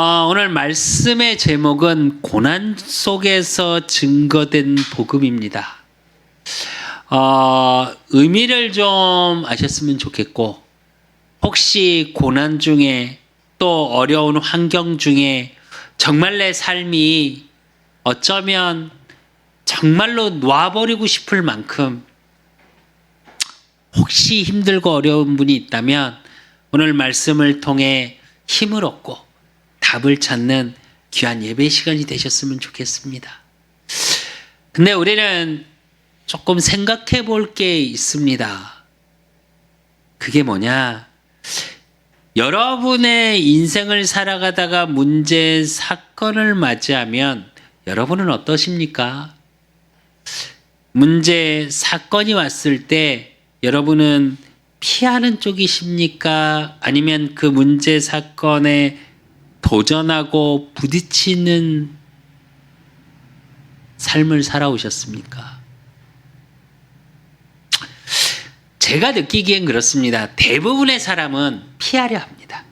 오늘 말씀의 제목은 고난 속에서 증거된 복음입니다. 의미를 좀 아셨으면 좋겠고, 혹시 고난 중에 또 어려운 환경 중에 정말 내 삶이 어쩌면 정말로 놔버리고 싶을 만큼 혹시 힘들고 어려운 분이 있다면 오늘 말씀을 통해 힘을 얻고 답을 찾는 귀한 예배 시간이 되셨으면 좋겠습니다. 근데 우리는 조금 생각해 볼 게 있습니다. 그게 뭐냐? 여러분의 인생을 살아가다가 문제, 사건을 맞이하면 여러분은 어떠십니까? 문제, 사건이 왔을 때 여러분은 피하는 쪽이십니까? 아니면 그 문제, 사건에 도전하고 부딪히는 삶을 살아오셨습니까? 제가 느끼기엔 그렇습니다. 대부분의 사람은 피하려 합니다.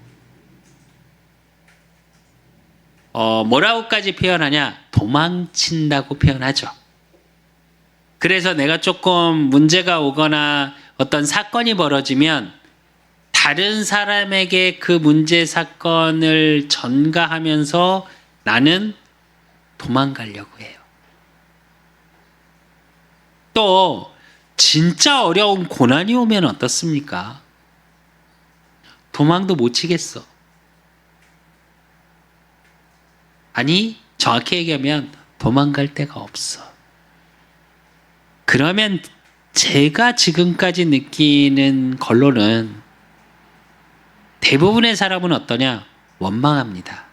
뭐라고까지 표현하냐? 도망친다고 표현하죠. 그래서 내가 조금 문제가 오거나 어떤 사건이 벌어지면 다른 사람에게 그 문제 사건을 전가하면서 나는 도망가려고 해요. 또 진짜 어려운 고난이 오면 어떻습니까? 도망도 못 치겠어. 아니, 정확히 얘기하면 도망갈 데가 없어. 그러면 제가 지금까지 느끼는 결론은 대부분의 사람은 어떠냐? 원망합니다.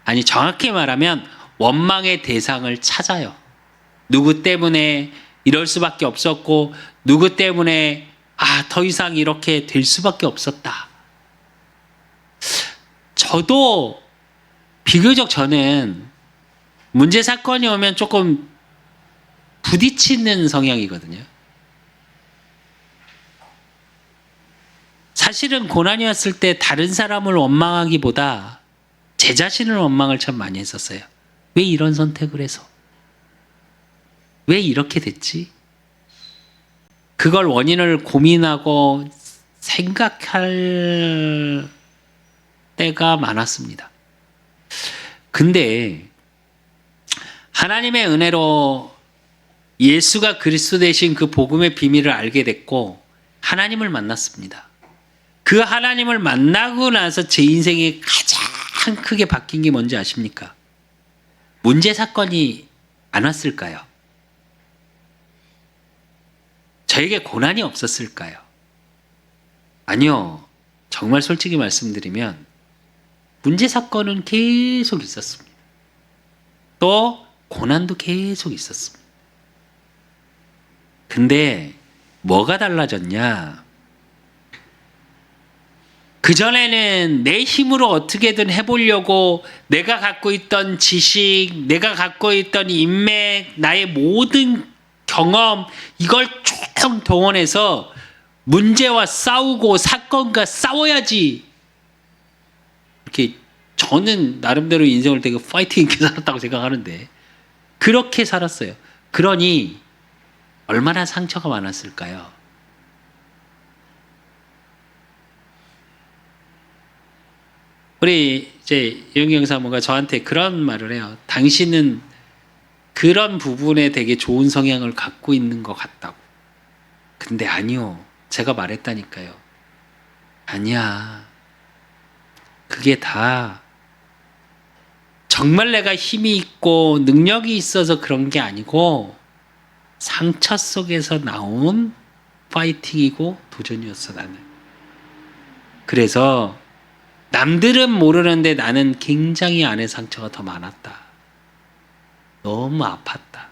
아니, 정확히 말하면 원망의 대상을 찾아요. 누구 때문에 이럴 수밖에 없었고, 누구 때문에 더 이상 이렇게 될 수밖에 없었다. 저도 비교적 저는 문제 사건이 오면 조금 부딪히는 성향이거든요. 사실은 고난이 왔을 때 다른 사람을 원망하기보다 제 자신을 원망을 참 많이 했었어요. 왜 이런 선택을 해서? 왜 이렇게 됐지? 그걸 원인을 고민하고 생각할 때가 많았습니다. 근데 하나님의 은혜로 예수가 그리스도 되신 그 복음의 비밀을 알게 됐고 하나님을 만났습니다. 그 하나님을 만나고 나서 제 인생에 가장 크게 바뀐 게 뭔지 아십니까? 문제 사건이 안 왔을까요? 저에게 고난이 없었을까요? 아니요. 정말 솔직히 말씀드리면 문제 사건은 계속 있었습니다. 또 고난도 계속 있었습니다. 근데 뭐가 달라졌냐? 그전에는 내 힘으로 어떻게든 해보려고 내가 갖고 있던 지식, 내가 갖고 있던 인맥, 나의 모든 경험, 이걸 쭉 동원해서 문제와 싸우고 사건과 싸워야지. 이렇게 저는 나름대로 인생을 되게 파이팅 있게 살았다고 생각하는데 그렇게 살았어요. 그러니 얼마나 상처가 많았을까요? 우리 이제 이영경 사모가 저한테 그런 말을 해요. 당신은 그런 부분에 되게 좋은 성향을 갖고 있는 것 같다고. 근데 아니요. 제가 말했다니까요. 아니야. 그게 다 정말 내가 힘이 있고 능력이 있어서 그런 게 아니고 상처 속에서 나온 파이팅이고 도전이었어, 나는. 그래서 남들은 모르는데 나는 굉장히 안에 상처가 더 많았다. 너무 아팠다.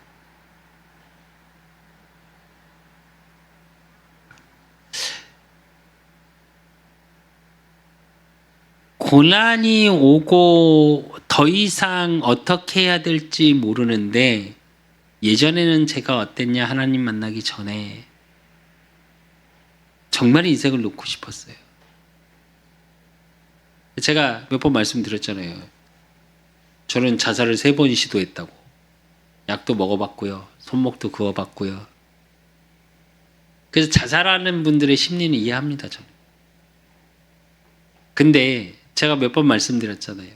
고난이 오고 더 이상 어떻게 해야 될지 모르는데 예전에는 제가 어땠냐? 하나님 만나기 전에 정말 인생을 놓고 싶었어요. 제가 몇 번 말씀드렸잖아요. 저는 자살을 3번 시도했다고. 약도 먹어봤고요. 손목도 그어봤고요. 그래서 자살하는 분들의 심리는 이해합니다, 저는. 근데 제가 몇 번 말씀드렸잖아요.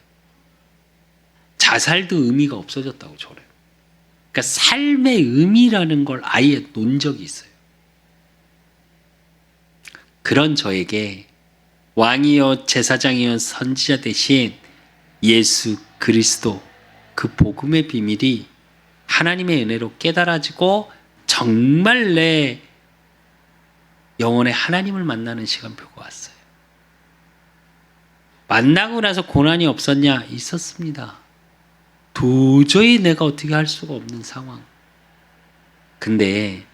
자살도 의미가 없어졌다고 저래요. 그러니까 삶의 의미라는 걸 아예 논 적이 있어요. 그런 저에게 왕이요 제사장이요 선지자 대신 예수 그리스도 그 복음의 비밀이 하나님의 은혜로 깨달아지고 정말 내 영혼의 하나님을 만나는 시간표가 왔어요. 만나고 나서 고난이 없었냐? 있었습니다. 도저히 내가 어떻게 할 수가 없는 상황. 근데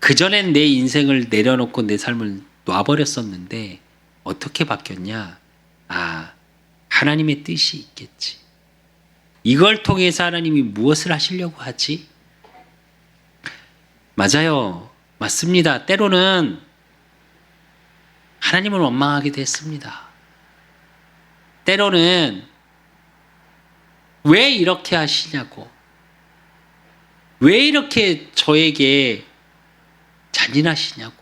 그전엔 내 인생을 내려놓고 내 삶을 놔버렸었는데 어떻게 바뀌었냐? 아, 하나님의 뜻이 있겠지. 이걸 통해서 하나님이 무엇을 하시려고 하지? 맞아요. 맞습니다. 때로는 하나님을 원망하기도 했습니다. 때로는 왜 이렇게 하시냐고. 왜 이렇게 저에게 잔인하시냐고.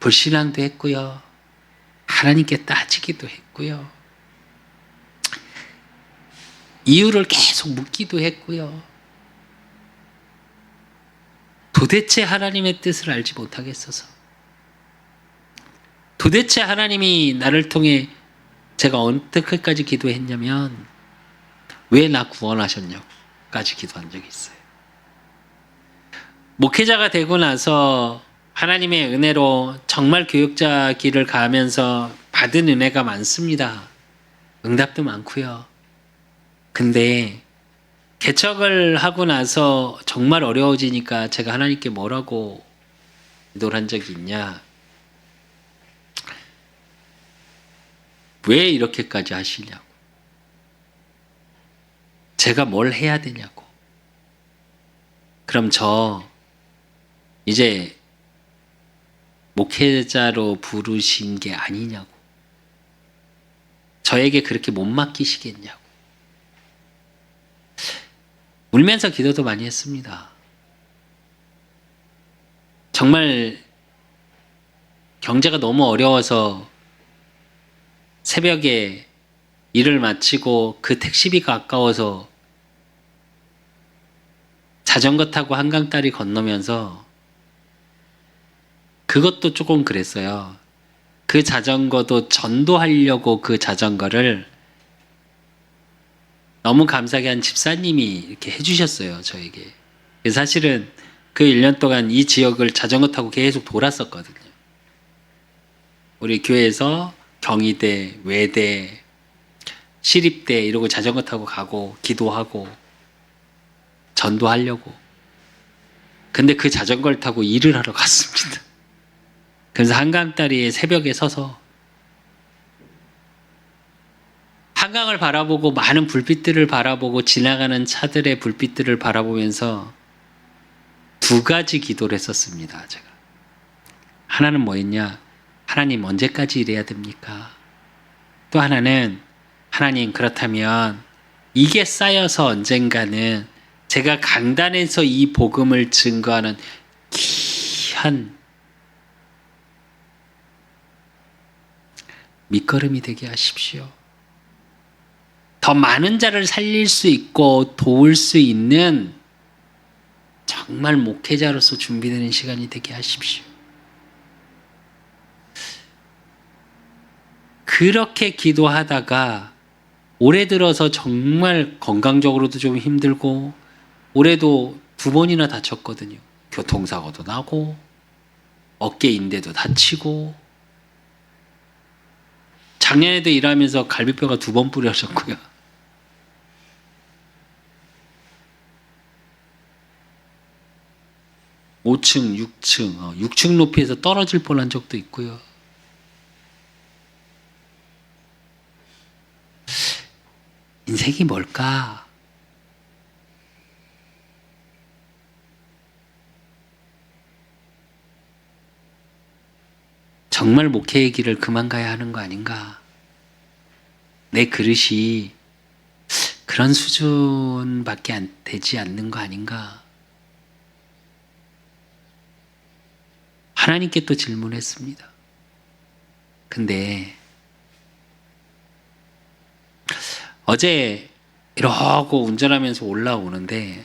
불신앙도 했고요. 하나님께 따지기도 했고요. 이유를 계속 묻기도 했고요. 도대체 하나님의 뜻을 알지 못하겠어서. 도대체 하나님이 나를 통해 제가 어떻게까지 기도했냐면 왜 나 구원하셨냐고까지 기도한 적이 있어요. 목회자가 되고 나서 하나님의 은혜로 정말 교육자 길을 가면서 받은 은혜가 많습니다. 응답도 많고요. 근데 개척을 하고 나서 정말 어려워지니까 제가 하나님께 뭐라고 기도를 한 적이 있냐? 왜 이렇게까지 하시냐고. 제가 뭘 해야 되냐고. 그럼 저 이제 목회자로 부르신 게 아니냐고. 저에게 그렇게 못 맡기시겠냐고. 울면서 기도도 많이 했습니다. 정말 경제가 너무 어려워서 새벽에 일을 마치고 그 택시비가 아까워서 자전거 타고 한강다리 건너면서 그것도 조금 그랬어요. 그 자전거도 전도하려고 그 자전거를 너무 감사하게 한 집사님이 이렇게 해주셨어요, 저에게. 사실은 그 1년 동안 이 지역을 자전거 타고 계속 돌았었거든요. 우리 교회에서 경희대, 외대, 시립대 이러고 자전거 타고 가고 기도하고 전도하려고. 근데 그 자전거를 타고 일을 하러 갔습니다. 그래서 한강다리에 새벽에 서서 한강을 바라보고 많은 불빛들을 바라보고 지나가는 차들의 불빛들을 바라보면서 2가지 기도를 했었습니다. 제가. 하나는 뭐였냐? 하나님 언제까지 일해야 됩니까? 또 하나는 하나님 그렇다면 이게 쌓여서 언젠가는 제가 강단에서 이 복음을 증거하는 귀한 밑거름이 되게 하십시오. 더 많은 자를 살릴 수 있고 도울 수 있는 정말 목회자로서 준비되는 시간이 되게 하십시오. 그렇게 기도하다가 올해 들어서 정말 건강적으로도 좀 힘들고 올해도 2번이나 다쳤거든요. 교통사고도 나고 어깨 인대도 다치고 작년에도 일하면서 갈비뼈가 2번 부러졌고요. (5층) (6층) 6층 높이에서 떨어질 뻔한 적도 있고요. 인생이 뭘까? 정말 목회의 길을 그만 가야 하는 거 아닌가? 내 내 그릇이 그런 수준밖에 되지 않는 거 아닌가? 하나님께 또 질문했습니다. 근데 어제 이러고 운전하면서 올라오는데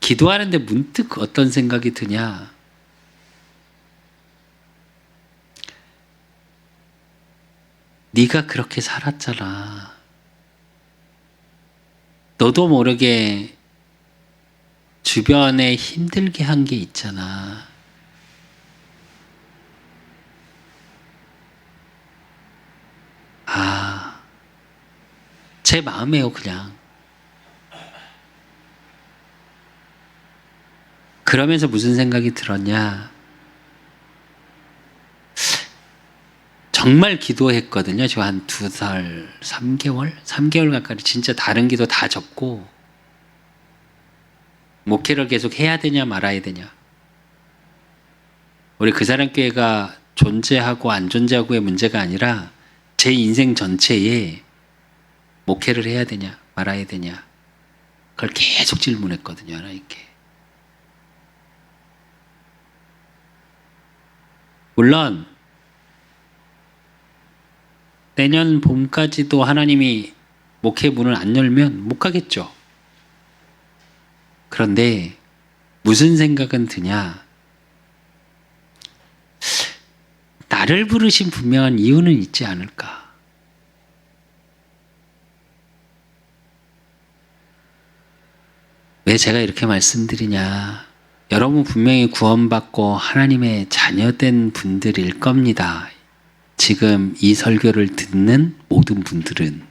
기도하는데 문득 어떤 생각이 드냐? 네가 그렇게 살았잖아. 너도 모르게 주변에 힘들게 한 게 있잖아. 아, 제 마음이에요, 그냥. 그러면서 무슨 생각이 들었냐? 정말 기도했거든요. 저 한 2달, 3개월? 3개월 가까이 진짜 다른 기도 다 접고 목회를 계속 해야 되냐 말아야 되냐. 우리 그 사람 교회가 존재하고 안 존재하고의 문제가 아니라 제 인생 전체에 목회를 해야 되냐 말아야 되냐. 그걸 계속 질문했거든요. 하나님께. 물론 내년 봄까지도 하나님이 목회 문을 안 열면 못 가겠죠. 그런데 무슨 생각은 드냐? 나를 부르신 분명한 이유는 있지 않을까? 왜 제가 이렇게 말씀드리냐? 여러분 분명히 구원받고 하나님의 자녀된 분들일 겁니다. 지금 이 설교를 듣는 모든 분들은.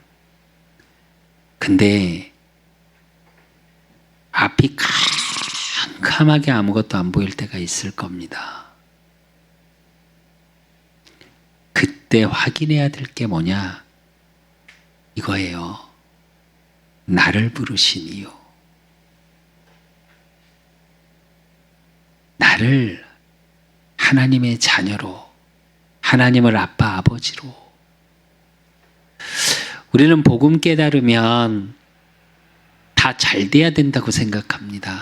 근데 앞이 캄캄하게 아무것도 안 보일 때가 있을 겁니다. 그때 확인해야 될 게 뭐냐? 이거예요. 나를 부르신 이유. 나를 하나님의 자녀로, 하나님을 아빠, 아버지로. 우리는 복음 깨달으면 다 잘 돼야 된다고 생각합니다.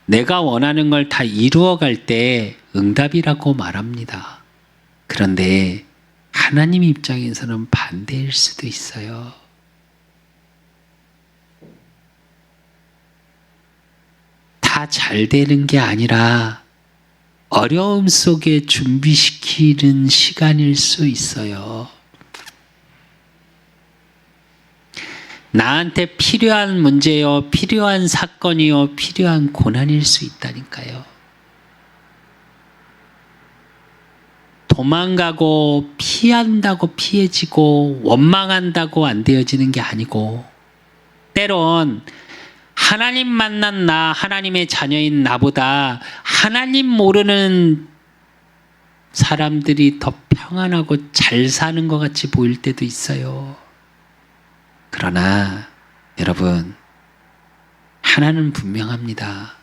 내가 원하는 걸 다 이루어갈 때 응답이라고 말합니다. 그런데 하나님 입장에서는 반대일 수도 있어요. 다 잘 되는 게 아니라 어려움 속에 준비시키는 시간일 수 있어요. 나한테 필요한 문제요, 필요한 사건이요, 필요한 고난일 수 있다니까요. 도망가고 피한다고 피해지고 원망한다고 안 되어지는 게 아니고, 때론 하나님 만난 나, 하나님의 자녀인 나보다 하나님 모르는 사람들이 더 평안하고 잘 사는 것 같이 보일 때도 있어요. 그러나 여러분, 하나는 분명합니다.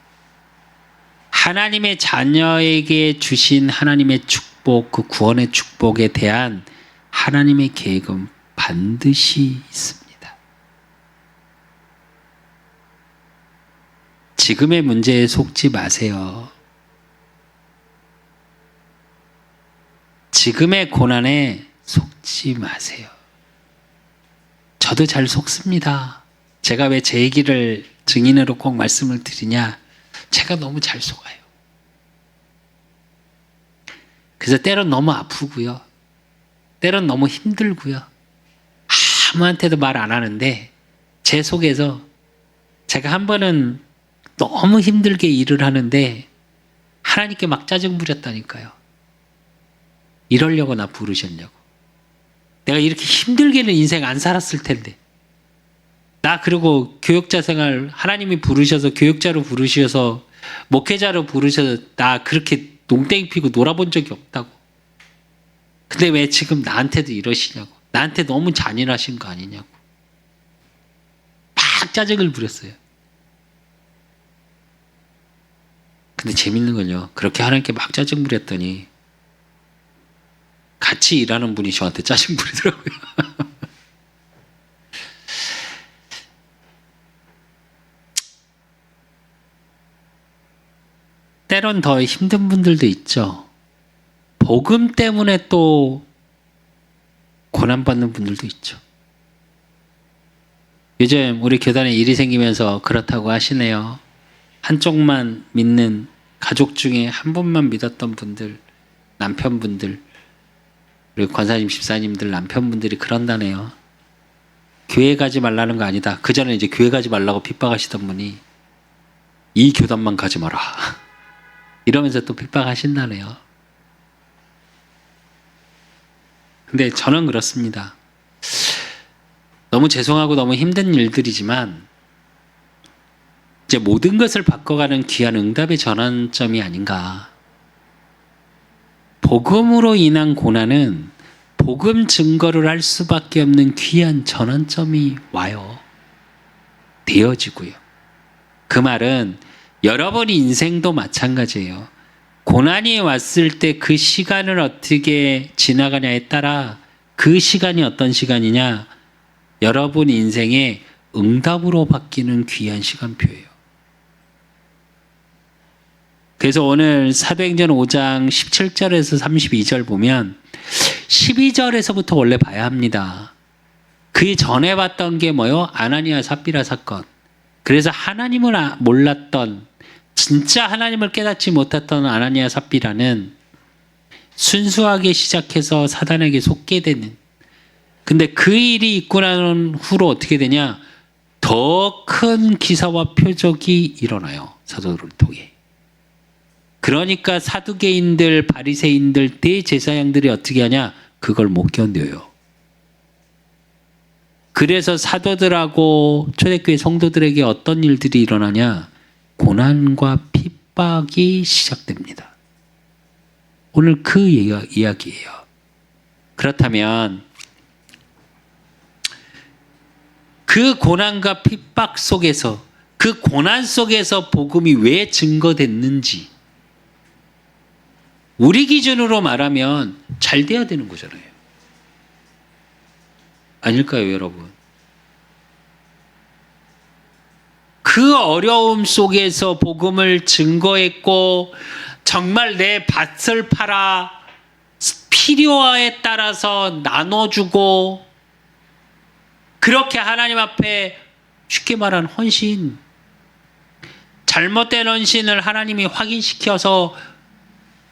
하나님의 자녀에게 주신 하나님의 축복, 그 구원의 축복에 대한 하나님의 계획은 반드시 있습니다. 지금의 문제에 속지 마세요. 지금의 고난에 속지 마세요. 저도 잘 속습니다. 제가 왜 제 얘기를 증인으로 꼭 말씀을 드리냐? 제가 너무 잘 속아요. 그래서 때론 너무 아프고요. 때론 너무 힘들고요. 아무한테도 말 안 하는데 제 속에서 제가 한 번은 너무 힘들게 일을 하는데 하나님께 막 짜증 부렸다니까요. 이러려고 나 부르셨냐고. 내가 이렇게 힘들게는 인생 안 살았을 텐데. 나 그리고 교역자 생활 하나님이 부르셔서 교역자로 부르셔서 목회자로 부르셔서 나 그렇게 농땡이 피고 놀아본 적이 없다고. 근데 왜 지금 나한테도 이러시냐고. 나한테 너무 잔인하신 거 아니냐고. 막 짜증을 부렸어요. 근데 재밌는 건요. 그렇게 하나님께 막 짜증 부렸더니 같이 일하는 분이 저한테 짜증 부리더라고요. 때론 더 힘든 분들도 있죠. 복음 때문에 또 고난받는 분들도 있죠. 요즘 우리 교단에 일이 생기면서 그렇다고 하시네요. 한쪽만 믿는 가족 중에 한 분만 믿었던 분들, 남편분들, 그리고 권사님, 집사님들, 남편분들이 그런다네요. 교회 가지 말라는 거 아니다. 그 전에 이제 교회 가지 말라고 핍박하시던 분이 이 교단만 가지 마라. 이러면서 또 핍박하신다네요. 근데 저는 그렇습니다. 너무 죄송하고 너무 힘든 일들이지만 이제 모든 것을 바꿔가는 귀한 응답의 전환점이 아닌가. 복음으로 인한 고난은 복음 증거를 할 수밖에 없는 귀한 전환점이 와요. 되어지고요. 그 말은 여러분 인생도 마찬가지예요. 고난이 왔을 때 그 시간을 어떻게 지나가냐에 따라 그 시간이 어떤 시간이냐, 여러분 인생의 응답으로 바뀌는 귀한 시간표예요. 그래서 오늘 사도행전 5장 17절에서 32절 보면 12절에서부터 원래 봐야 합니다. 그 전에 봤던 게 뭐요? 아나니아 삽비라 사건. 그래서 하나님을 몰랐던, 진짜 하나님을 깨닫지 못했던 아나니아 삽비라는 순수하게 시작해서 사단에게 속게 되는, 근데 그 일이 있고 난 후로 어떻게 되냐, 더 큰 기사와 표적이 일어나요. 사도들을 통해. 그러니까 사두개인들, 바리새인들, 대제사장들이 어떻게 하냐, 그걸 못 견뎌요. 그래서 사도들하고 초대교회 성도들에게 어떤 일들이 일어나냐, 고난과 핍박이 시작됩니다. 오늘 그 이야기예요. 그렇다면 그 고난과 핍박 속에서, 그 고난 속에서 복음이 왜 증거됐는지 우리 기준으로 말하면 잘 돼야 되는 거잖아요. 아닐까요, 여러분? 그 어려움 속에서 복음을 증거했고, 정말 내 밭을 팔아 필요에 따라서 나눠주고, 그렇게 하나님 앞에 쉽게 말한 헌신, 잘못된 헌신을 하나님이 확인시켜서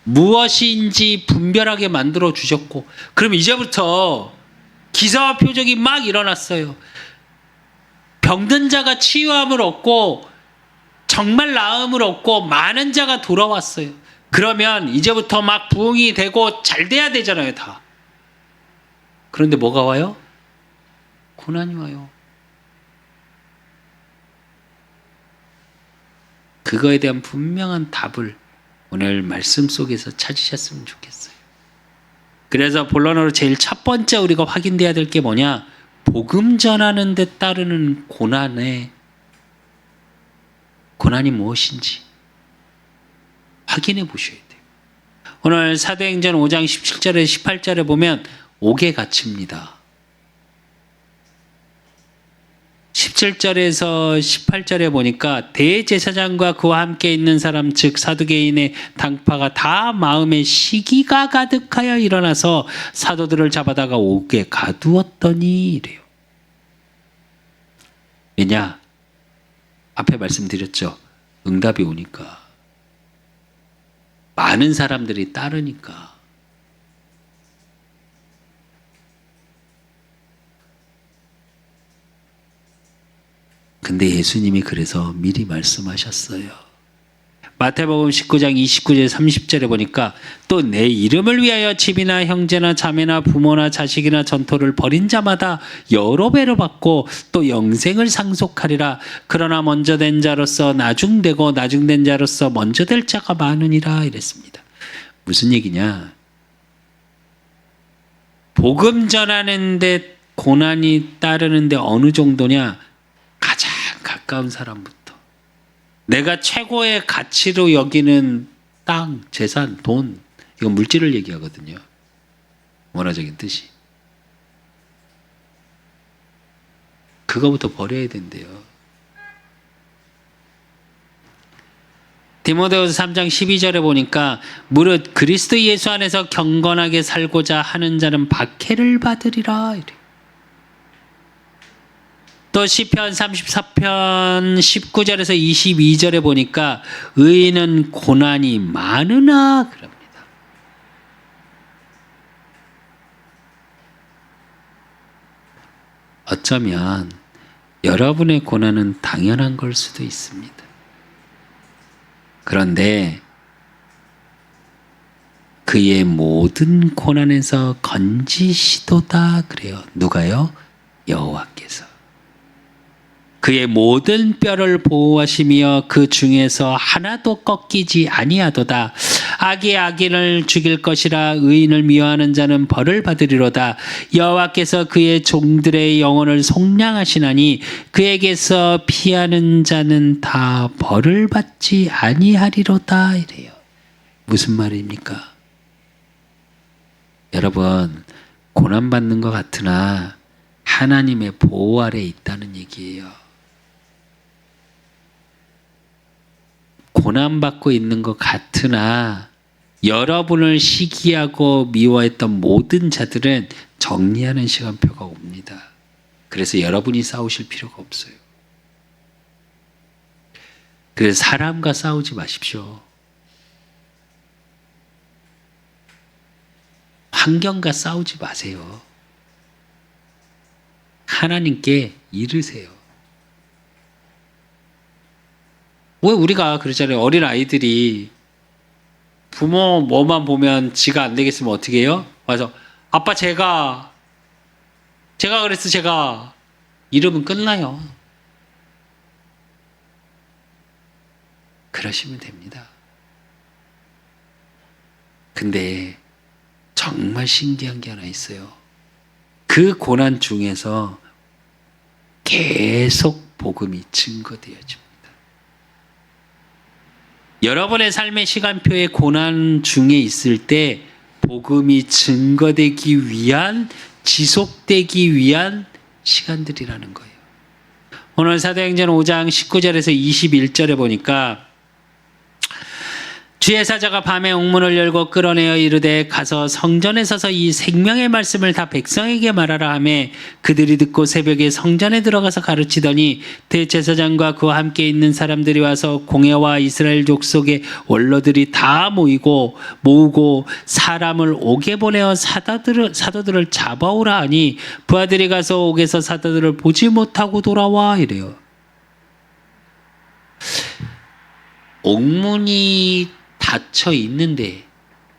무엇인지 분별하게 만들어 주셨고, 그럼 이제부터 기사와 표적이 막 일어났어요. 병든 자가 치유함을 얻고 정말 나음을 얻고 많은 자가 돌아왔어요. 그러면 이제부터 막 부흥이 되고 잘 돼야 되잖아요, 다. 그런데 뭐가 와요? 고난이 와요. 그거에 대한 분명한 답을 오늘 말씀 속에서 찾으셨으면 좋겠어요. 그래서 본론으로 제일 첫 번째 우리가 확인돼야 될 게 뭐냐? 복음 전하는 데 따르는 고난이 무엇인지 확인해 보셔야 돼요. 오늘 사도행전 5장 17절에 18절에 보면 옥에 갇힙니다. 17절에서 18절에 보니까 대제사장과 그와 함께 있는 사람, 즉 사두개인의 당파가 다 마음에 시기가 가득하여 일어나서 사도들을 잡아다가 옥에 가두었더니 이래요. 왜냐? 앞에 말씀드렸죠. 응답이 오니까. 많은 사람들이 따르니까. 근데 예수님이 그래서 미리 말씀하셨어요. 마태복음 19장 29절 30절에 보니까 또 내 이름을 위하여 집이나 형제나 자매나 부모나 자식이나 전토를 벌인 자마다 여러 배로 받고 또 영생을 상속하리라. 그러나 먼저 된 자로서 나중되고 나중된 자로서 먼저 될 자가 많으니라 이랬습니다. 무슨 얘기냐? 복음 전하는데 고난이 따르는데 어느 정도냐? 가장 가까운 사람부터, 내가 최고의 가치로 여기는 땅, 재산, 돈, 이건 물질을 얘기하거든요. 원어적인 뜻이. 그거부터 버려야 된대요. 디모데후서 3장 12절에 보니까 무릇 그리스도 예수 안에서 경건하게 살고자 하는 자는 박해를 받으리라 이래. 또 시편 34편 19절에서 22절에 보니까 의인은 고난이 많으나 그럽니다. 어쩌면 여러분의 고난은 당연한 걸 수도 있습니다. 그런데 그의 모든 고난에서 건지시도다 그래요. 누가요? 여호와께서. 그의 모든 뼈를 보호하시며 그 중에서 하나도 꺾이지 아니하도다. 악이 악인을 죽일 것이라 의인을 미워하는 자는 벌을 받으리로다. 여호와께서 그의 종들의 영혼을 속량하시나니 그에게서 피하는 자는 다 벌을 받지 아니하리로다 이래요. 무슨 말입니까? 여러분, 고난받는 것 같으나 하나님의 보호 아래 있다는 얘기예요. 고난받고 있는 것 같으나 여러분을 시기하고 미워했던 모든 자들은 정리하는 시간표가 옵니다. 그래서 여러분이 싸우실 필요가 없어요. 그래서 사람과 싸우지 마십시오. 환경과 싸우지 마세요. 하나님께 이르세요. 왜 우리가 그러잖아요. 어린 아이들이 부모 뭐만 보면 지가 안 되겠으면 어떻게 해요? 와서 아빠 제가 그랬어 제가 이러면 끝나요. 그러시면 됩니다. 근데 정말 신기한 게 하나 있어요. 그 고난 중에서 계속 복음이 증거되어집니다. 여러분의 삶의 시간표에 고난 중에 있을 때 복음이 증거되기 위한, 지속되기 위한 시간들이라는 거예요. 오늘 사도행전 5장 19절에서 21절에 보니까 주의 사자가 밤에 옥문을 열고 끌어내어 이르되 가서 성전에 서서 이 생명의 말씀을 다 백성에게 말하라 하매 그들이 듣고 새벽에 성전에 들어가서 가르치더니 대제사장과 그와 함께 있는 사람들이 와서 공회와 이스라엘 족속의 원로들이 다 모으고 사람을 옥에 보내어 사도들을 잡아오라 하니 부하들이 가서 옥에서 사도들을 보지 못하고 돌아와 이래요. 옥문이 닫혀 있는데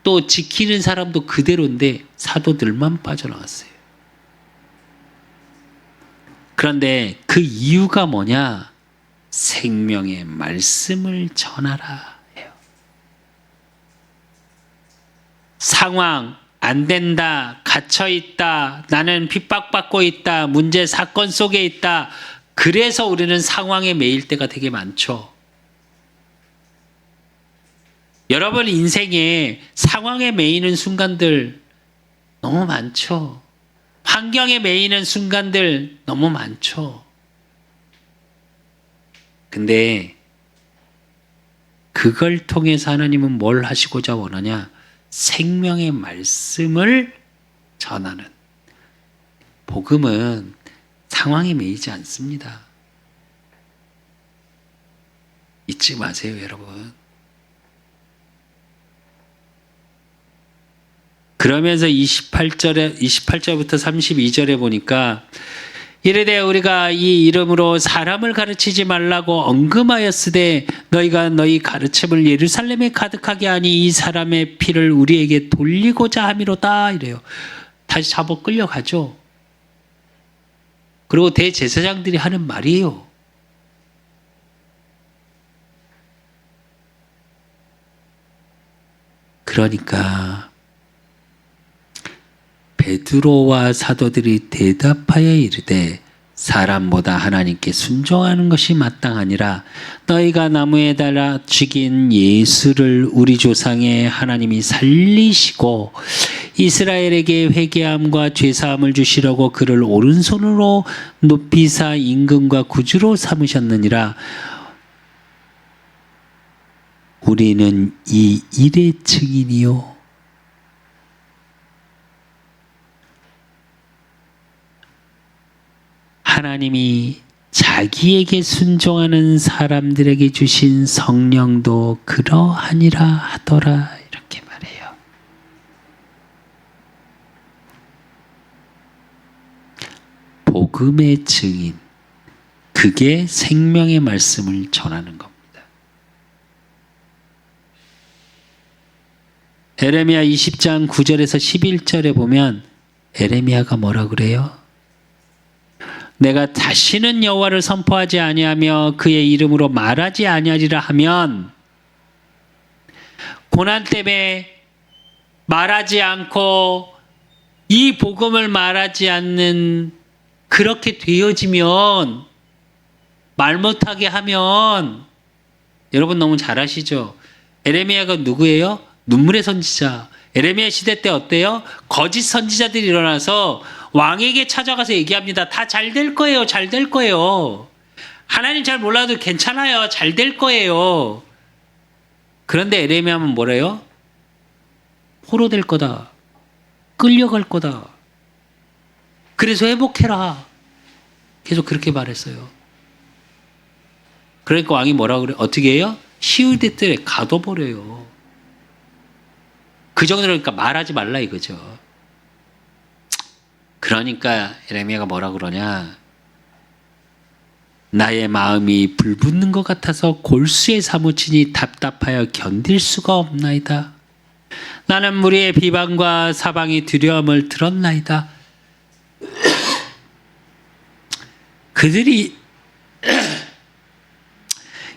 또 지키는 사람도 그대로인데 사도들만 빠져나왔어요. 그런데 그 이유가 뭐냐? 생명의 말씀을 전하라 해요. 상황 안 된다, 갇혀 있다, 나는 핍박받고 있다, 문제 사건 속에 있다. 그래서 우리는 상황에 매일 때가 되게 많죠. 여러분 인생에 상황에 매이는 순간들 너무 많죠. 환경에 매이는 순간들 너무 많죠. 근데 그걸 통해서 하나님은 뭘 하시고자 원하냐? 생명의 말씀을 전하는. 복음은 상황에 매이지 않습니다. 잊지 마세요, 여러분. 그러면서 28절부터 32절에 보니까 이르되 우리가 이 이름으로 사람을 가르치지 말라고 언금하였으되 너희가 너희 가르침을 예루살렘에 가득하게 하니 이 사람의 피를 우리에게 돌리고자 함이로다 이래요. 다시 잡아 끌려가죠. 그리고 대제사장들이 하는 말이에요. 그러니까 베드로와 사도들이 대답하여 이르되 사람보다 하나님께 순종하는 것이 마땅하니라. 너희가 나무에 달아 죽인 예수를 우리 조상의 하나님이 살리시고 이스라엘에게 회개함과 죄사함을 주시려고 그를 오른손으로 높이사 임금과 구주로 삼으셨느니라. 우리는 이 일의 증인이요. 하나님이 자기에게 순종하는 사람들에게 주신 성령도 그러하니라 하더라. 이렇게 말해요. 복음의 증인, 그게 생명의 말씀을 전하는 겁니다. 에레미야 20장 9절에서 11절에 보면 에레미야가 뭐라 그래요? 내가 다시는 여호와를 선포하지 아니하며 그의 이름으로 말하지 아니하리라 하면, 고난 때문에 말하지 않고 이 복음을 말하지 않는, 그렇게 되어지면, 말 못하게 하면, 여러분 너무 잘 아시죠? 에레미야가 누구예요? 눈물의 선지자. 에레미야 시대 때 어때요? 거짓 선지자들이 일어나서 왕에게 찾아가서 얘기합니다. 다 잘 될 거예요. 잘 될 거예요. 하나님 잘 몰라도 괜찮아요. 잘 될 거예요. 그런데 에레미야는 뭐래요? 포로될 거다. 끌려갈 거다. 그래서 회복해라. 계속 그렇게 말했어요. 그러니까 왕이 뭐라 그래? 어떻게 해요? 시우대 때 가둬버려요. 그 정도니까 말하지 말라 이거죠. 그러니까 에레미야가 뭐라 그러냐? 나의 마음이 불붙는 것 같아서 골수에 사무치니 답답하여 견딜 수가 없나이다. 나는 무리의 비방과 사방이 두려움을 들었나이다. 그들이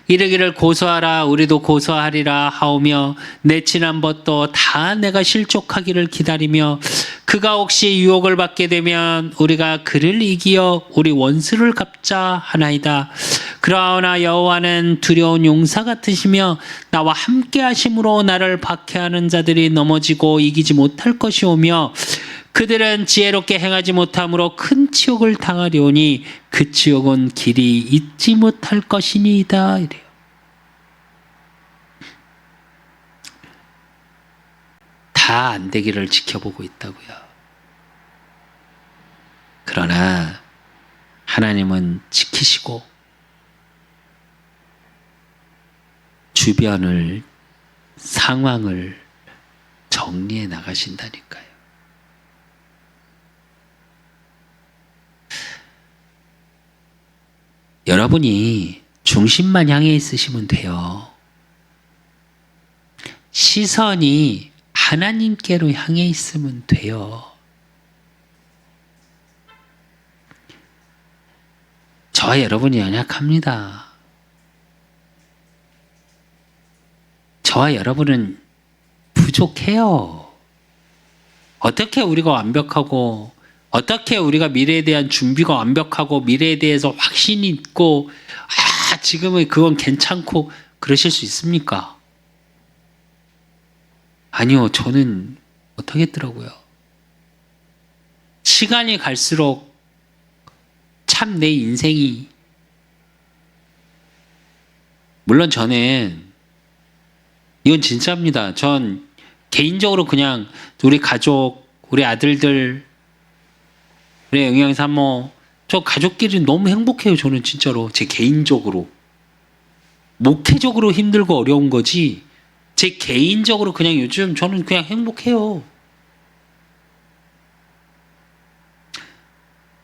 이르기를 고소하라, 우리도 고소하리라 하오며 내친한 벗도 다 내가 실족하기를 기다리며, 그가 혹시 유혹을 받게 되면 우리가 그를 이기어 우리 원수를 갚자 하나이다. 그러나 여호와는 두려운 용사 같으시며 나와 함께 하심으로 나를 박해하는 자들이 넘어지고 이기지 못할 것이오며, 그들은 지혜롭게 행하지 못함으로 큰 치욕을 당하리오니 그 치욕은 길이 잊지 못할 것이니이다. 이래요. 다 안 되기를 지켜보고 있다고요. 그러나 하나님은 지키시고 주변을, 상황을 정리해 나가신다니까요. 여러분이 중심만 향해 있으시면 돼요. 시선이 하나님께로 향해 있으면 돼요. 저와 여러분이 연약합니다. 저와 여러분은 부족해요. 어떻게 우리가 완벽하고, 어떻게 우리가 미래에 대한 준비가 완벽하고 미래에 대해서 확신이 있고 지금은 그건 괜찮고 그러실 수 있습니까? 아니요. 저는 못하겠더라고요. 시간이 갈수록 참 내 인생이, 물론 저는 이건 진짜입니다. 전 개인적으로 그냥 우리 가족, 우리 아들들, 우리 영양 산모, 저 가족끼리 너무 행복해요. 저는 진짜로 제 개인적으로. 목회적으로 힘들고 어려운 거지 제 개인적으로 그냥 요즘 저는 그냥 행복해요.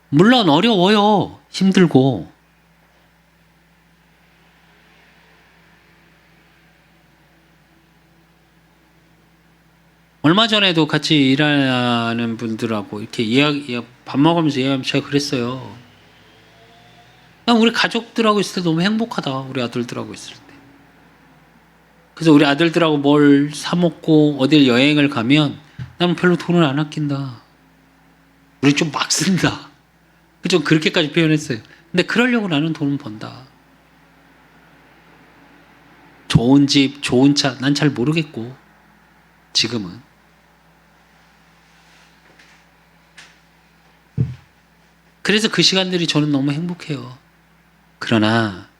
물론 어려워요. 힘들고. 얼마 전에도 같이 일하는 분들하고 이렇게 밥 먹으면서 이야기하면 제가 그랬어요. 그냥 우리 가족들하고 있을 때 너무 행복하다. 우리 아들들하고 있을 때. 그래서 우리 아들들하고 뭘 사 먹고 어딜 여행을 가면 나는 별로 돈을 안 아낀다. 우리 좀 막 쓴다. 좀 그렇게까지 표현했어요. 근데 그러려고 나는 돈을 번다. 좋은 집, 좋은 차, 난 잘 모르겠고 지금은. 그래서 그 시간들이 저는 너무 행복해요. 그러나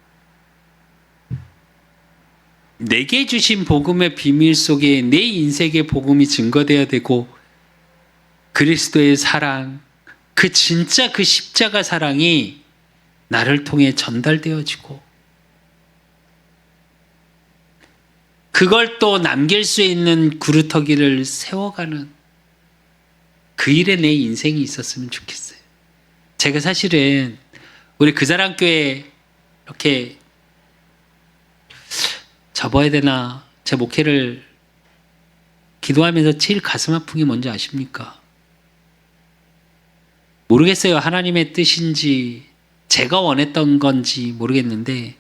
내게 주신 복음의 비밀 속에 내 인생의 복음이 증거되어야 되고, 그리스도의 사랑, 그 진짜 그 십자가 사랑이 나를 통해 전달되어지고, 그걸 또 남길 수 있는 구루터기를 세워가는 그 일에 내 인생이 있었으면 좋겠어요. 제가 사실은 우리 그사랑교회 이렇게 접어야 되나, 제 목회를 기도하면서 제일 가슴 아픈 게 뭔지 아십니까? 모르겠어요. 하나님의 뜻인지 제가 원했던 건지 모르겠는데,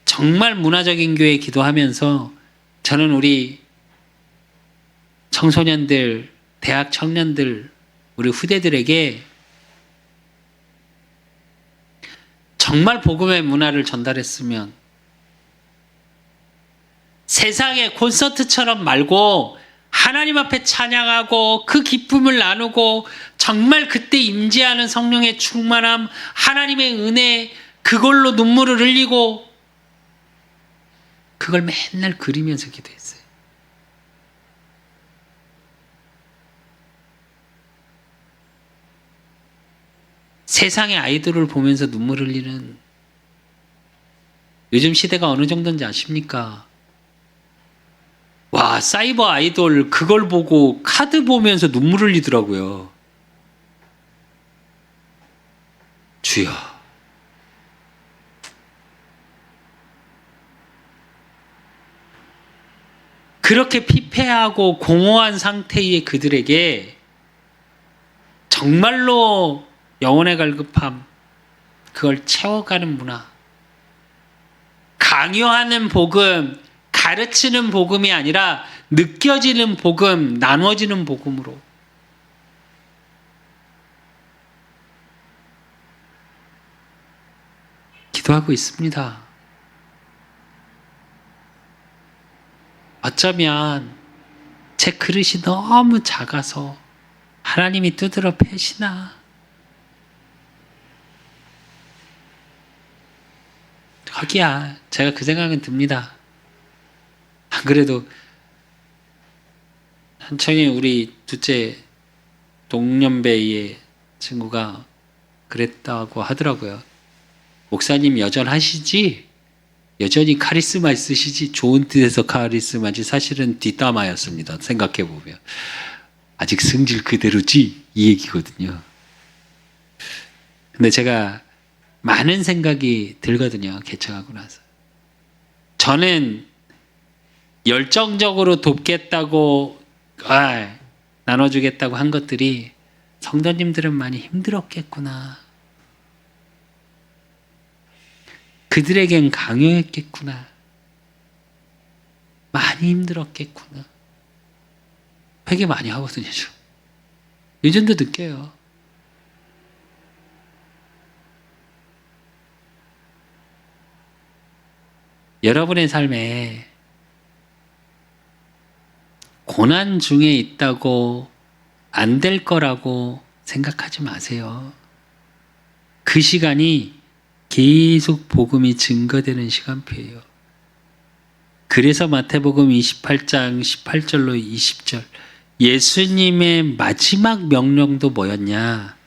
정말 문화적인 교회 기도하면서 저는 우리 청소년들, 대학 청년들, 우리 후대들에게 정말 복음의 문화를 전달했으면, 세상의 콘서트처럼 말고 하나님 앞에 찬양하고 그 기쁨을 나누고 정말 그때 임재하는 성령의 충만함, 하나님의 은혜, 그걸로 눈물을 흘리고 그걸 맨날 그리면서 기도했어요. 세상의 아이돌을 보면서 눈물 흘리는, 요즘 시대가 어느 정도인지 아십니까? 와, 사이버 아이돌 그걸 보고 카드 보면서 눈물 흘리더라고요. 주여. 그렇게 피폐하고 공허한 상태의 그들에게 정말로 영혼의 갈급함, 그걸 채워가는 문화, 강요하는 복음, 가르치는 복음이 아니라 느껴지는 복음, 나눠지는 복음으로 기도하고 있습니다. 어쩌면 제 그릇이 너무 작아서 하나님이 두드러 패시나, 거기야. 제가 그 생각은 듭니다. 안 그래도 한청에 우리 둘째 동년배의 친구가 그랬다고 하더라고요. 목사님 여전하시지? 여전히 카리스마 있으시지? 좋은 뜻에서 카리스마지 사실은 뒷담화였습니다. 생각해보면. 아직 성질 그대로지? 이 얘기거든요. 근데 제가 많은 생각이 들거든요. 개척하고 나서. 저는 열정적으로 돕겠다고, 나눠주겠다고 한 것들이 성도님들은 많이 힘들었겠구나. 그들에겐 강요했겠구나. 많이 힘들었겠구나. 회개 많이 하거든요. 저. 요즘도 느껴요. 여러분의 삶에 고난 중에 있다고 안 될 거라고 생각하지 마세요. 그 시간이 계속 복음이 증거되는 시간표예요. 그래서 마태복음 28장 18절로 20절, 예수님의 마지막 명령도 뭐였냐?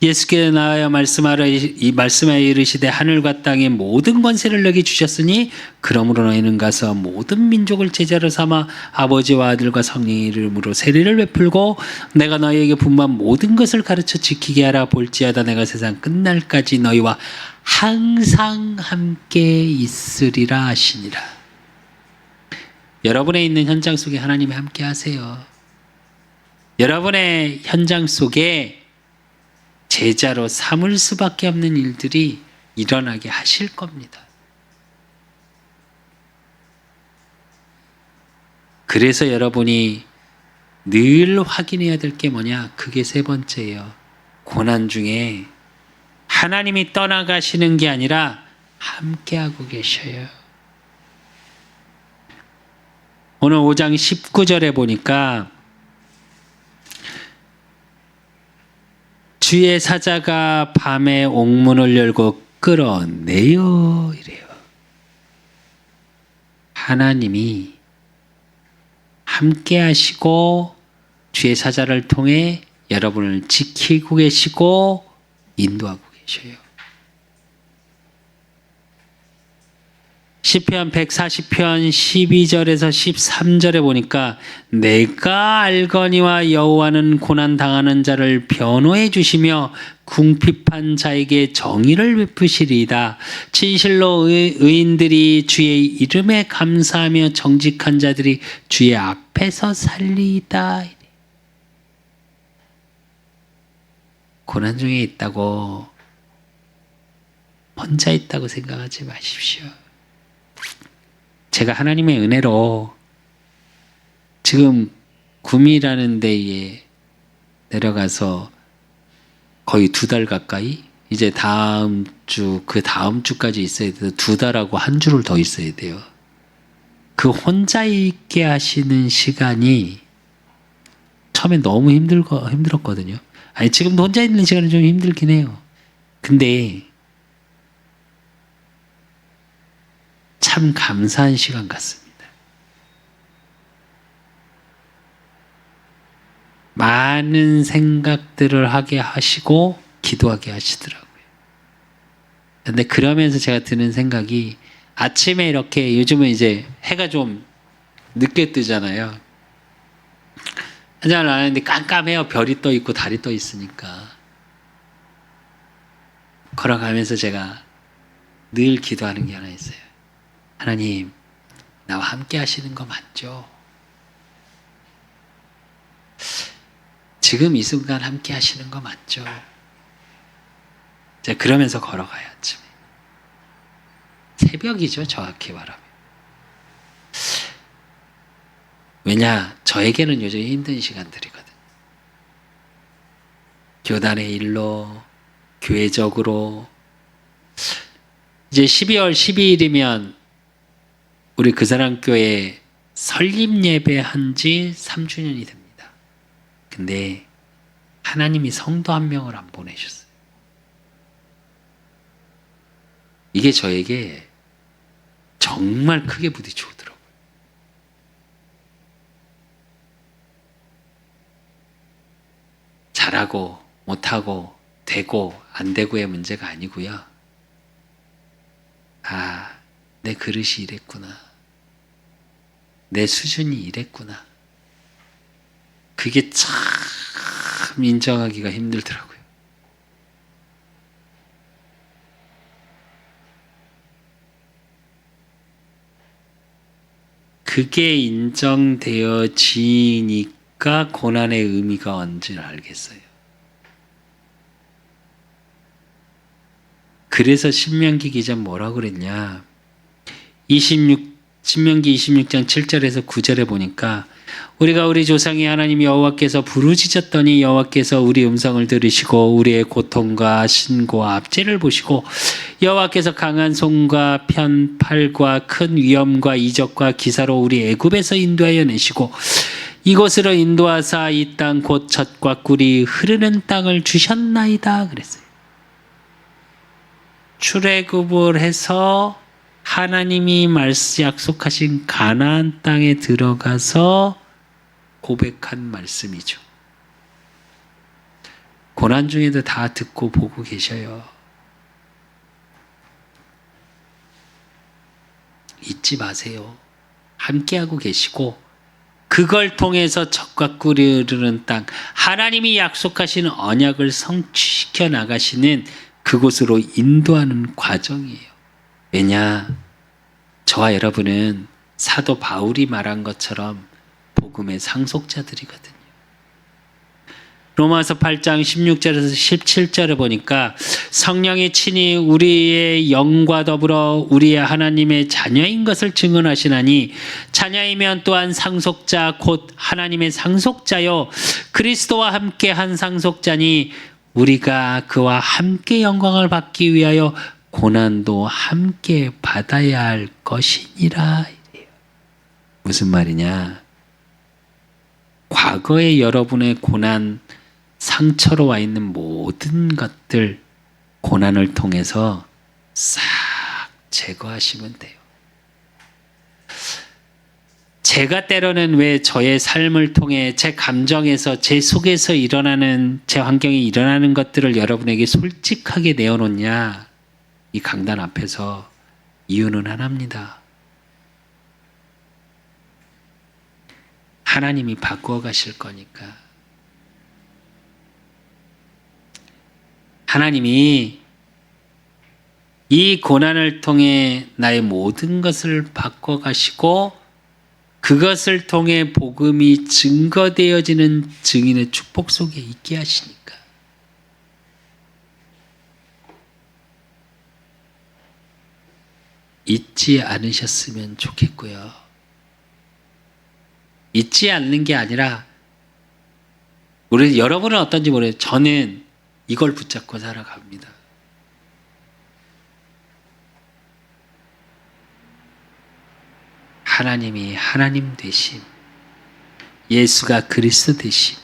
예수께서 나와여 말씀하여 이르시되 하늘과 땅의 모든 권세를 너에게 주셨으니 그러므로 너희는 가서 모든 민족을 제자로 삼아 아버지와 아들과 성령의 이름으로 세례를 베풀고 내가 너희에게 분부한 모든 것을 가르쳐 지키게 하라. 볼지어다 내가 세상 끝날까지 너희와 항상 함께 있으리라 하시니라. 여러분의 있는 현장 속에 하나님이 함께 하세요. 여러분의 현장 속에 제자로 삼을 수밖에 없는 일들이 일어나게 하실 겁니다. 그래서 여러분이 늘 확인해야 될 게 뭐냐? 그게 세 번째예요. 고난 중에 하나님이 떠나가시는 게 아니라 함께하고 계셔요. 오늘 5장 19절에 보니까 주의 사자가 밤에 옥문을 열고 끌어내요 이래요. 하나님이 함께 하시고 주의 사자를 통해 여러분을 지키고 계시고 인도하고 계셔요. 시편 140편 12절에서 13절에 보니까 내가 알거니와 여호와는 고난 당하는 자를 변호해 주시며 궁핍한 자에게 정의를 베푸시리이다. 진실로 의인들이 주의 이름에 감사하며 정직한 자들이 주의 앞에서 살리이다. 고난 중에 있다고 혼자 있다고 생각하지 마십시오. 제가 하나님의 은혜로 지금 구미라는 데에 내려가서 거의 2달 가까이, 이제 다음 주, 그 다음 주까지 있어야 돼요. 2달하고 한 주를 더 있어야 돼요. 그 혼자 있게 하시는 시간이 처음에 너무 힘들었거든요. 아니, 지금도 혼자 있는 시간이 좀 힘들긴 해요. 근데 참 감사한 시간 같습니다. 많은 생각들을 하게 하시고 기도하게 하시더라고요. 근데 그러면서 제가 드는 생각이, 아침에 이렇게, 요즘은 이제 해가 좀 늦게 뜨잖아요. 한잔을 안 하는데 깜깜해요. 별이 떠 있고 달이 떠 있으니까. 걸어가면서 제가 늘 기도하는 게 하나 있어요. 하나님, 나와 함께 하시는 거 맞죠? 지금 이 순간 함께 하시는 거 맞죠? 제가 그러면서 걸어가요, 아침에. 새벽이죠, 정확히 말하면. 왜냐, 저에게는 요즘 힘든 시간들이거든. 교단의 일로, 교회적으로. 이제 12월 12일이면 우리 그사랑교회 설립 예배 한 지 3주년이 됩니다. 근데 하나님이 성도 한 명을 안 보내셨어요. 이게 저에게 정말 크게 부딪혀오더라고요. 잘하고 못하고 되고 안 되고의 문제가 아니고요. 아, 내 그릇이 이랬구나. 내 수준이 이랬구나. 그게 참 인정하기가 힘들더라고요. 그게 인정되어지니까 고난의 의미가 뭔지를 알겠어요. 그래서 신명기 기자 뭐라고 그랬냐. 신명기 26장 7절에서 9절에 보니까 우리가 우리 조상의 하나님 여호와께서 부르짖었더니 여호와께서 우리 음성을 들으시고 우리의 고통과 신고와 압제를 보시고 여호와께서 강한 손과 편 팔과 큰 위엄과 이적과 기사로 우리 애굽에서 인도하여 내시고 이곳으로 인도하사 이 땅 곧 젖과 꿀이 흐르는 땅을 주셨나이다 그랬어요. 출애굽을 해서 하나님이 약속하신 가나안 땅에 들어가서 고백한 말씀이죠. 고난 중에도 다 듣고 보고 계셔요. 잊지 마세요. 함께하고 계시고 그걸 통해서 젖과 꿀이 흐르는 땅, 하나님이 약속하신 언약을 성취시켜 나가시는 그곳으로 인도하는 과정이에요. 왜냐? 저와 여러분은 사도 바울이 말한 것처럼 복음의 상속자들이거든요. 로마서 8장 16절에서 17절에 보니까 성령이 친히 우리의 영과 더불어 우리의 하나님의 자녀인 것을 증언하시나니 자녀이면 또한 상속자 곧 하나님의 상속자요 그리스도와 함께 한 상속자니 우리가 그와 함께 영광을 받기 위하여 고난도 함께 받아야 할 것이니라. 무슨 말이냐? 과거의 여러분의 고난 상처로 와 있는 모든 것들 고난을 통해서 싹 제거하시면 돼요. 제가 때로는 왜 저의 삶을 통해 제 감정에서 제 속에서 일어나는 제 환경에 일어나는 것들을 여러분에게 솔직하게 내어놓냐, 이 강단 앞에서 이유는 하나입니다. 하나님이 바꾸어 가실 거니까. 하나님이 이 고난을 통해 나의 모든 것을 바꿔 가시고 그것을 통해 복음이 증거되어지는 증인의 축복 속에 있게 하시니까. 잊지 않으셨으면 좋겠고요. 잊지 않는 게 아니라 우리 여러분은 어떤지 모르겠어요. 저는 이걸 붙잡고 살아갑니다. 하나님이 하나님 되심, 예수가 그리스도 되심,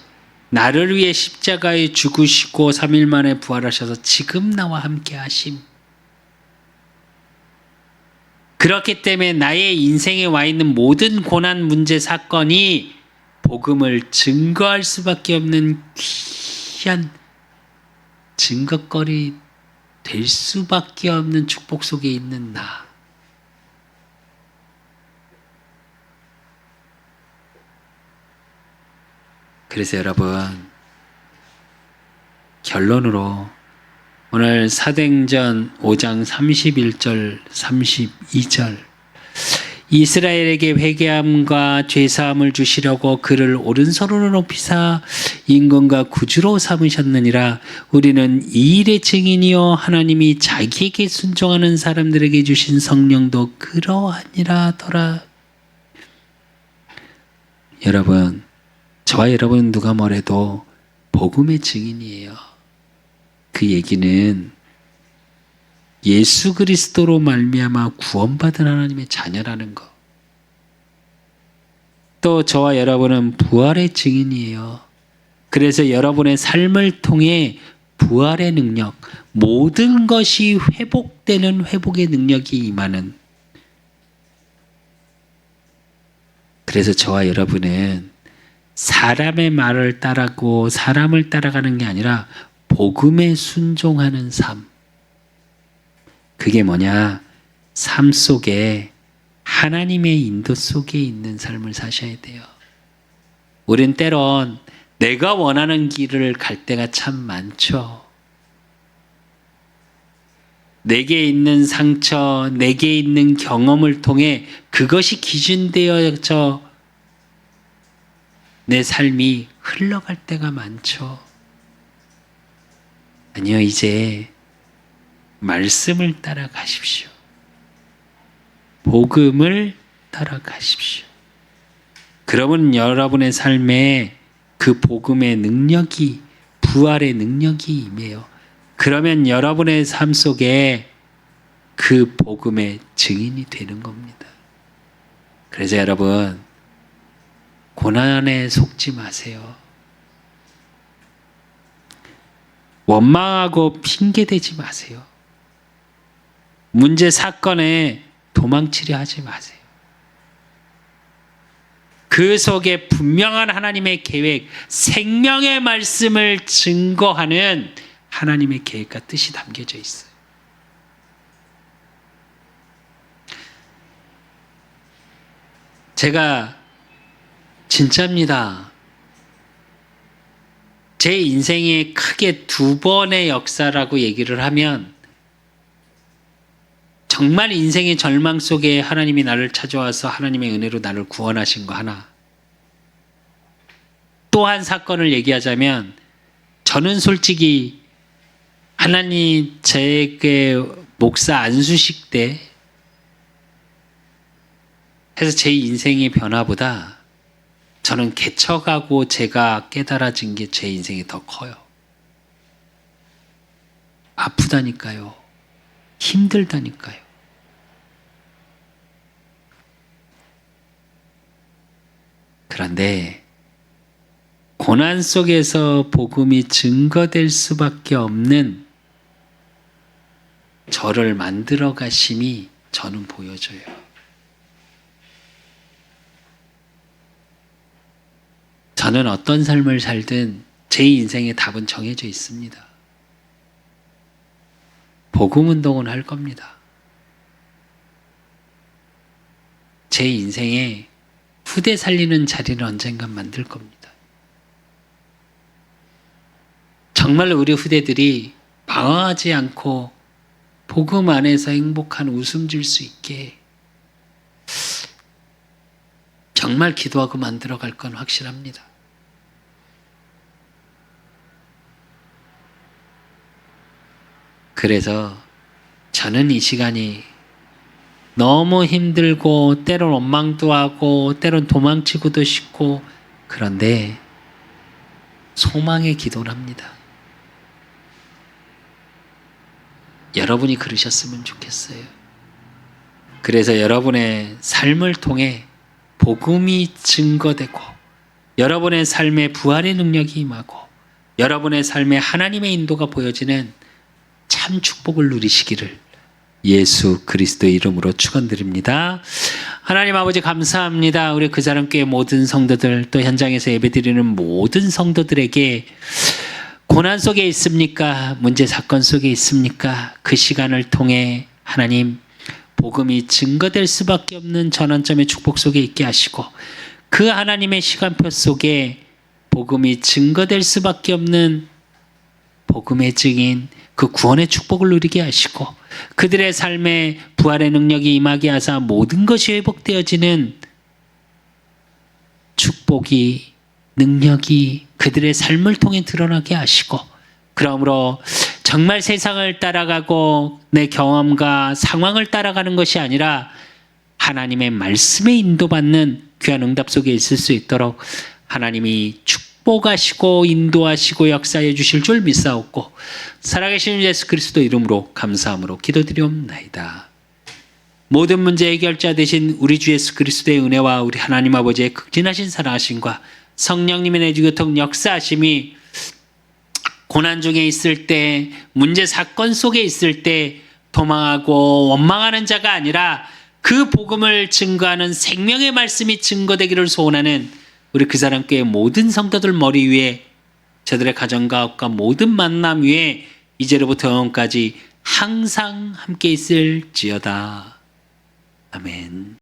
나를 위해 십자가에 죽으시고 3일 만에 부활하셔서 지금 나와 함께 하심. 그렇기 때문에 나의 인생에 와 있는 모든 고난, 문제, 사건이 복음을 증거할 수밖에 없는 귀한 증거거리 될 수밖에 없는 축복 속에 있는 나. 그래서 여러분, 결론으로 오늘 사도행전 5장 31절 32절 이스라엘에게 회개함과 죄사함을 주시려고 그를 오른손으로 높이사 임금과 구주로 삼으셨느니라. 우리는 이 일의 증인이요 하나님이 자기에게 순종하는 사람들에게 주신 성령도 그러하니라더라. 여러분, 저와 여러분 누가 뭐래도 복음의 증인이에요. 그 얘기는 예수 그리스도로 말미암아 구원받은 하나님의 자녀라는 것. 또 저와 여러분은 부활의 증인이에요. 그래서 여러분의 삶을 통해 부활의 능력, 모든 것이 회복되는 회복의 능력이 임하는. 그래서 저와 여러분은 사람의 말을 따르고 사람을 따라가는 게 아니라 복음에 순종하는 삶. 그게 뭐냐? 삶 속에 하나님의 인도 속에 있는 삶을 사셔야 돼요. 우린 때론 내가 원하는 길을 갈 때가 참 많죠. 내게 있는 상처, 내게 있는 경험을 통해 그것이 기준되어져 내 삶이 흘러갈 때가 많죠. 아니요, 이제 말씀을 따라가십시오. 복음을 따라가십시오. 그러면 여러분의 삶에 그 복음의 능력이, 부활의 능력이 임해요. 그러면 여러분의 삶 속에 그 복음의 증인이 되는 겁니다. 그래서 여러분, 고난에 속지 마세요. 원망하고 핑계대지 마세요. 문제 사건에 도망치려 하지 마세요. 그 속에 분명한 하나님의 계획, 생명의 말씀을 증거하는 하나님의 계획과 뜻이 담겨져 있어요. 제가 진짜입니다. 제 인생에 크게 2번의 역사라고 얘기를 하면 정말 인생의 절망 속에 하나님이 나를 찾아와서 하나님의 은혜로 나를 구원하신 거 하나. 또 한 사건을 얘기하자면 저는 솔직히 하나님 제게 목사 안수식 때 해서 제 인생의 변화보다 저는 개척하고 제가 깨달아진 게 제 인생이 더 커요. 아프다니까요. 힘들다니까요. 그런데 고난 속에서 복음이 증거될 수밖에 없는 저를 만들어 가심이 저는 보여져요. 저는 어떤 삶을 살든 제 인생의 답은 정해져 있습니다. 복음 운동은 할 겁니다. 제 인생에 후대 살리는 자리는 언젠간 만들 겁니다. 정말 우리 후대들이 방황하지 않고 복음 안에서 행복한 웃음 질 수 있게 정말 기도하고 만들어 갈 건 확실합니다. 그래서 저는 이 시간이 너무 힘들고 때론 원망도 하고 때론 도망치고도 싶고 그런데 소망의 기도를 합니다. 여러분이 그러셨으면 좋겠어요. 그래서 여러분의 삶을 통해 복음이 증거되고 여러분의 삶에 부활의 능력이 임하고 여러분의 삶에 하나님의 인도가 보여지는 참 축복을 누리시기를 예수 그리스도의 이름으로 축원드립니다. 하나님 아버지 감사합니다. 우리 그 사람 교회 모든 성도들 또 현장에서 예배드리는 모든 성도들에게 고난 속에 있습니까? 문제 사건 속에 있습니까? 그 시간을 통해 하나님 복음이 증거될 수밖에 없는 전환점의 축복 속에 있게 하시고 그 하나님의 시간표 속에 복음이 증거될 수밖에 없는 복음의 증인 그 구원의 축복을 누리게 하시고 그들의 삶에 부활의 능력이 임하게 하사 모든 것이 회복되어지는 축복이 능력이 그들의 삶을 통해 드러나게 하시고 그러므로 정말 세상을 따라가고 내 경험과 상황을 따라가는 것이 아니라 하나님의 말씀에 인도받는 귀한 응답 속에 있을 수 있도록 하나님이 축복하시고 인도하시고 역사해 주실 줄 믿사옵고 살아계신 예수 그리스도 이름으로 감사함으로 기도드리옵나이다. 모든 문제 해결자 되신 우리 주 예수 그리스도의 은혜와 우리 하나님 아버지의 극진하신 사랑하심과 성령님의 내주교통 역사하심이 고난 중에 있을 때 문제 사건 속에 있을 때 도망하고 원망하는 자가 아니라 그 복음을 증거하는 생명의 말씀이 증거되기를 소원하는 우리 그 사람 교회 모든 성도들 머리 위에 저들의 가정과 모든 만남 위에 이제로부터 영원까지 항상 함께 있을지어다. 아멘.